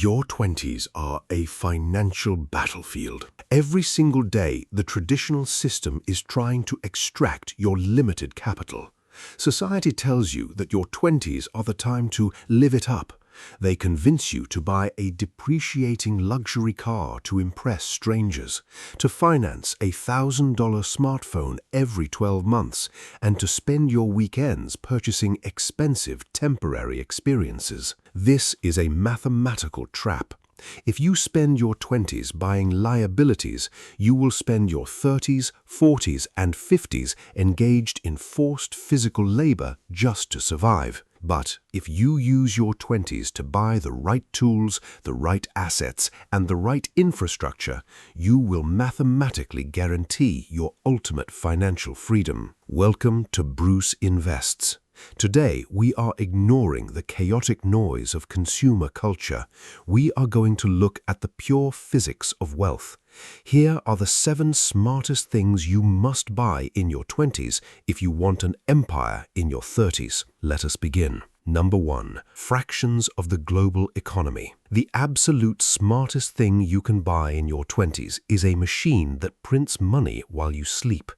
Your 20s are a financial battlefield. Every single day, the traditional system is trying to extract your limited capital. Society tells you that your 20s are the time to live it up. They convince you to buy a depreciating luxury car to impress strangers, to finance a $1,000 smartphone every 12 months, and to spend your weekends purchasing expensive temporary experiences. This is a mathematical trap. If you spend your 20s buying liabilities, you will spend your 30s, 40s, and 50s engaged in forced physical labor just to survive. But if you use your 20s to buy the right tools, the right assets, and the right infrastructure, you will mathematically guarantee your ultimate financial freedom. Welcome to Bruce Invests. Today, we are ignoring the chaotic noise of consumer culture. We are going to look at the pure physics of wealth. Here are the 7 smartest things you must buy in your 20s if you want an empire in your 30s. Let us begin. Number 1. Fractions of the global economy. The absolute smartest thing you can buy in your 20s is a machine that prints money while you sleep.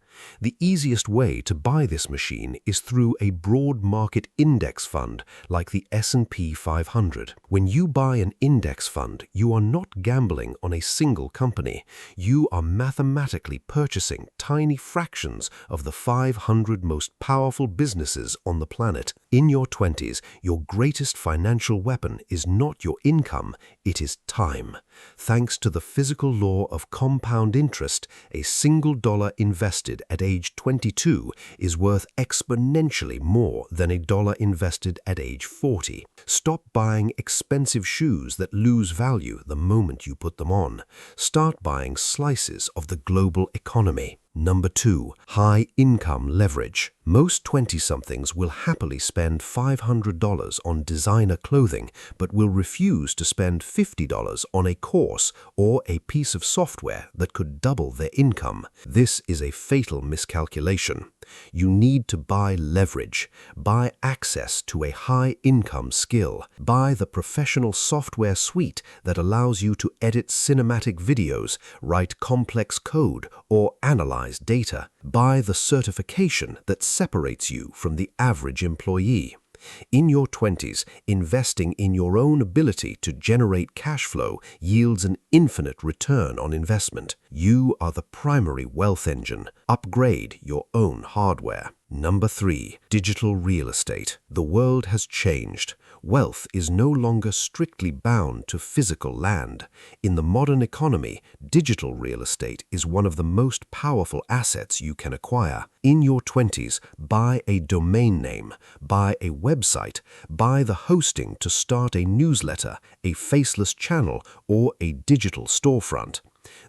The easiest way to buy this machine is through a broad market index fund like the S&P 500. When you buy an index fund, you are not gambling on a single company. You are mathematically purchasing tiny fractions of the 500 most powerful businesses on the planet. In your 20s, your greatest financial weapon is not your income, it is time. Thanks to the physical law of compound interest, a single dollar invested at age 22 is worth exponentially more than a dollar invested at age 40. Stop buying expensive shoes that lose value the moment you put them on. Start buying slices of the global economy. Number 2. High income leverage. Most 20-somethings will happily spend $500 on designer clothing, but will refuse to spend $50 on a course or a piece of software that could double their income. This is a fatal miscalculation. You need to buy leverage. Buy access to a high-income skill. Buy the professional software suite that allows you to edit cinematic videos, write complex code, or analyze data. Buy the certification that separates you from the average employee. In your 20s, investing in your own ability to generate cash flow yields an infinite return on investment. You are the primary wealth engine. Upgrade your own hardware. Number 3. Digital real estate. The world has changed. Wealth is no longer strictly bound to physical land. In the modern economy, digital real estate is one of the most powerful assets you can acquire. In your 20s, buy a domain name, buy a website, buy the hosting to start a newsletter, a faceless channel, or a digital storefront.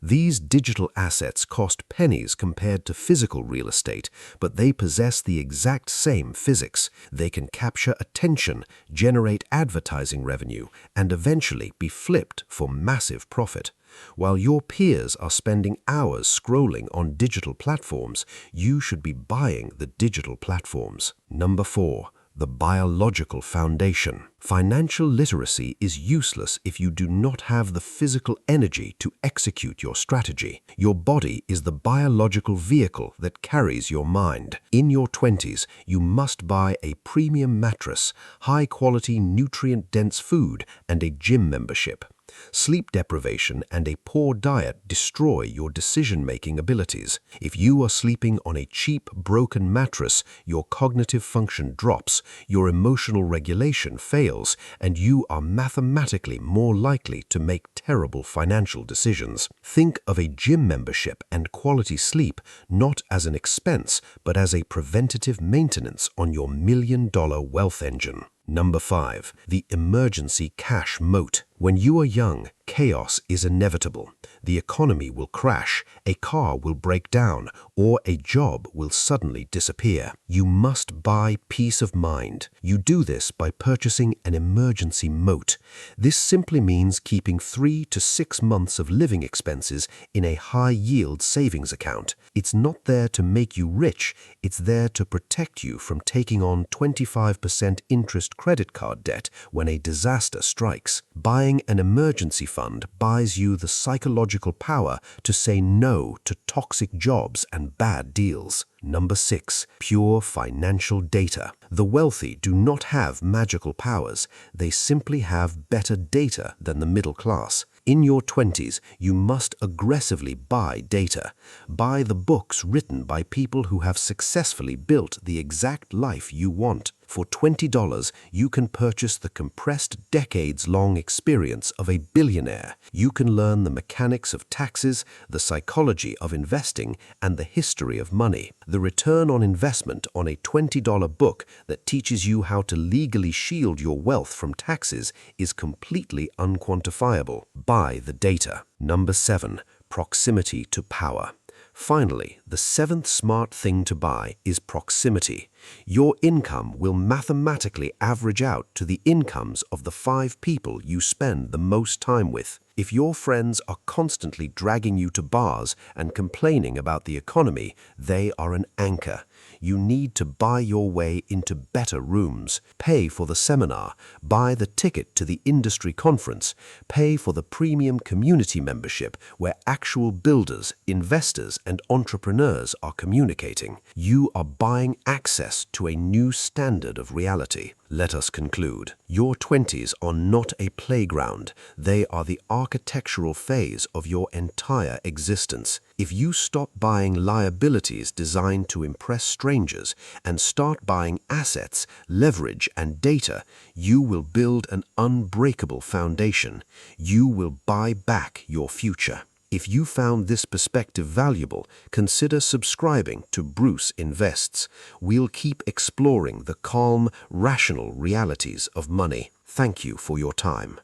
These digital assets cost pennies compared to physical real estate, but they possess the exact same physics. They can capture attention, generate advertising revenue, and eventually be flipped for massive profit. While your peers are spending hours scrolling on digital platforms, you should be buying the digital platforms. Number 4. The biological foundation. Financial literacy is useless if you do not have the physical energy to execute your strategy. Your body is the biological vehicle that carries your mind. In your 20s, you must buy a premium mattress, high-quality, nutrient-dense food, and a gym membership. Sleep deprivation and a poor diet destroy your decision-making abilities. If you are sleeping on a cheap, broken mattress, your cognitive function drops, your emotional regulation fails, and you are mathematically more likely to make terrible financial decisions. Think of a gym membership and quality sleep not as an expense, but as a preventative maintenance on your million-dollar wealth engine. Number 5. The emergency cash moat. When you are young, chaos is inevitable. The economy will crash, a car will break down, or a job will suddenly disappear. You must buy peace of mind. You do this by purchasing an emergency moat. This simply means keeping 3 to 6 months of living expenses in a high-yield savings account. It's not there to make you rich, it's there to protect you from taking on 25% interest credit card debt when a disaster strikes. Buying an emergency fund buys you the psychological power to say no to toxic jobs and bad deals. Number 6. Pure financial data. The wealthy do not have magical powers. They simply have better data than the middle class. In your 20s, you must aggressively buy data. Buy the books written by people who have successfully built the exact life you want. For $20, you can purchase the compressed decades-long experience of a billionaire. You can learn the mechanics of taxes, the psychology of investing, and the history of money. The return on investment on a $20 book that teaches you how to legally shield your wealth from taxes is completely unquantifiable. Buy the data. Number 7. Proximity to power. Finally, the 7th smart thing to buy is proximity. Your income will mathematically average out to the incomes of the 5 people you spend the most time with. If your friends are constantly dragging you to bars and complaining about the economy, they are an anchor. You need to buy your way into better rooms, pay for the seminar, buy the ticket to the industry conference, pay for the premium community membership where actual builders, investors, and entrepreneurs are communicating. You are buying access to a new standard of reality. Let us conclude. Your 20s are not a playground. They are the architectural phase of your entire existence. If you stop buying liabilities designed to impress strangers and start buying assets, leverage, and data, you will build an unbreakable foundation. You will buy back your future. If you found this perspective valuable, consider subscribing to Bruce Invests. We'll keep exploring the calm, rational realities of money. Thank you for your time.